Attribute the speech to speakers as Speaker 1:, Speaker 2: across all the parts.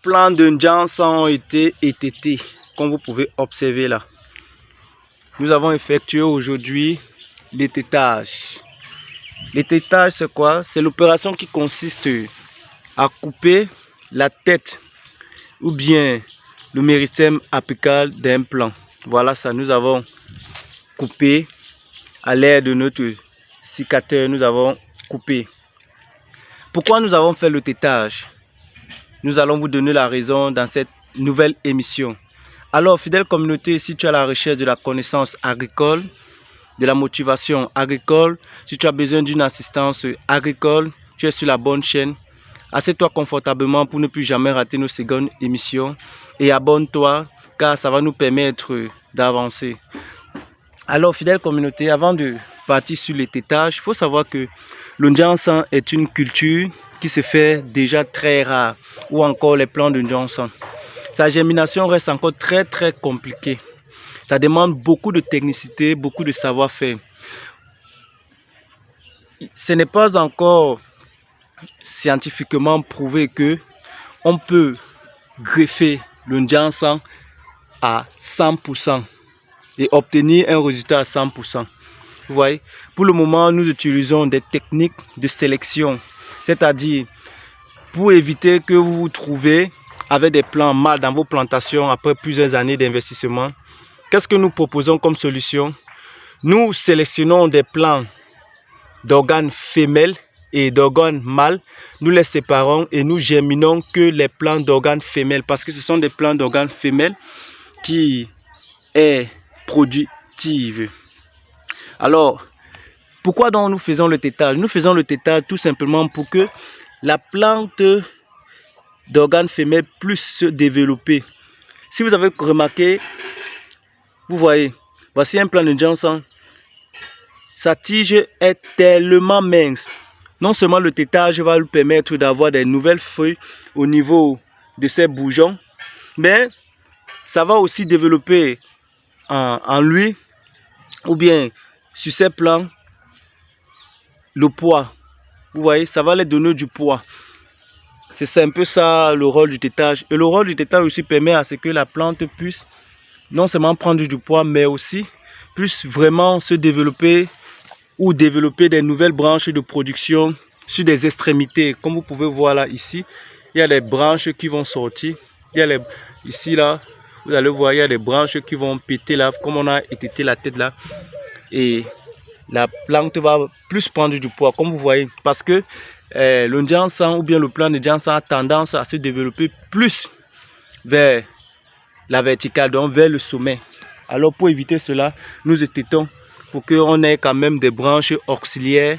Speaker 1: plants de Ndjansan ont été étêtés, comme vous pouvez observer là. Nous avons effectué aujourd'hui l'étêtage. L'étêtage, c'est quoi? C'est l'opération qui consiste à couper la tête ou bien le méristème apical d'un plant. Voilà ça, nous avons coupé à l'aide de notre sécateur, nous avons coupé. Pourquoi nous avons fait le tétage? Nous allons vous donner la raison dans cette nouvelle émission. Alors, fidèle communauté, si tu as la recherche de la connaissance agricole, de la motivation agricole, si tu as besoin d'une assistance agricole, tu es sur la bonne chaîne. Assieds-toi confortablement pour ne plus jamais rater nos secondes émissions et abonne-toi car ça va nous permettre d'avancer. Alors, fidèle communauté, avant de partir sur l'étêtage, il faut savoir que le Ndjansan est une culture qui se fait déjà très rare, ou encore les plants de Ndjansan. Sa germination reste encore très compliquée. Ça demande beaucoup de technicité, beaucoup de savoir-faire. Ce n'est pas encore scientifiquement prouvé que on peut greffer le Ndjansan à 100% et obtenir un résultat à 100%. Vous voyez, pour le moment, nous utilisons des techniques de sélection, c'est-à-dire pour éviter que vous vous trouvez avec des plants mâles dans vos plantations après plusieurs années d'investissement. Qu'est-ce que nous proposons comme solution? Nous sélectionnons des plants d'organes femelles et d'organes mâles. Nous les séparons et nous germinons que les plants d'organes femelles parce que ce sont des plants d'organes femelles qui est productive. Alors, pourquoi donc nous faisons le tétage? Nous faisons le tétage tout simplement pour que la plante d'organes femelles puisse se développer. Si vous avez remarqué, vous voyez, voici un plant de Ndjansan. Sa tige est tellement mince. Non seulement le tétage va lui permettre d'avoir des nouvelles feuilles au niveau de ses bourgeons, mais ça va aussi développer en lui ou bien sur ces plants le poids. Vous voyez, ça va les donner du poids. C'est un peu ça le rôle du tétage. Et le rôle du tétage aussi permet à ce que la plante puisse non seulement prendre du poids, mais aussi puisse vraiment se développer ou développer des nouvelles branches de production sur des extrémités. Comme vous pouvez voir là, ici, il y a les branches qui vont sortir. Il y a les, ici là, vous allez voir, il y a des branches qui vont péter là, comme on a étêté la tête là. Et la plante va plus prendre du poids, comme vous voyez, parce que le Ndjansan ou bien le plant de Ndjansan a tendance à se développer plus vers la verticale, donc vers le sommet. Alors pour éviter cela, nous étêtons pour qu'on ait quand même des branches auxiliaires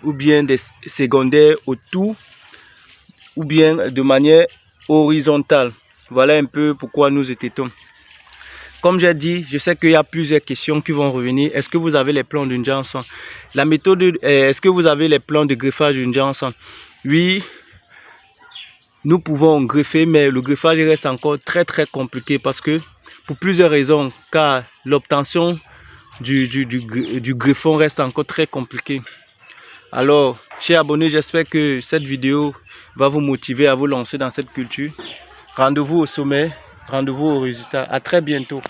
Speaker 1: ou bien des secondaires autour ou bien de manière horizontale. Voilà un peu pourquoi nous étêtons. Comme j'ai dit, je sais qu'il y a plusieurs questions qui vont revenir. Est-ce que vous avez les plans de Ndjansan? La méthode, est-ce que vous avez les plans de greffage de Ndjansan? Oui, nous pouvons greffer, mais le greffage reste encore très compliqué parce que pour plusieurs raisons, car l'obtention du greffon reste encore très compliqué. Alors, chers abonnés, j'espère que cette vidéo va vous motiver à vous lancer dans cette culture. Rendez-vous au sommet, rendez-vous au résultat. À très bientôt.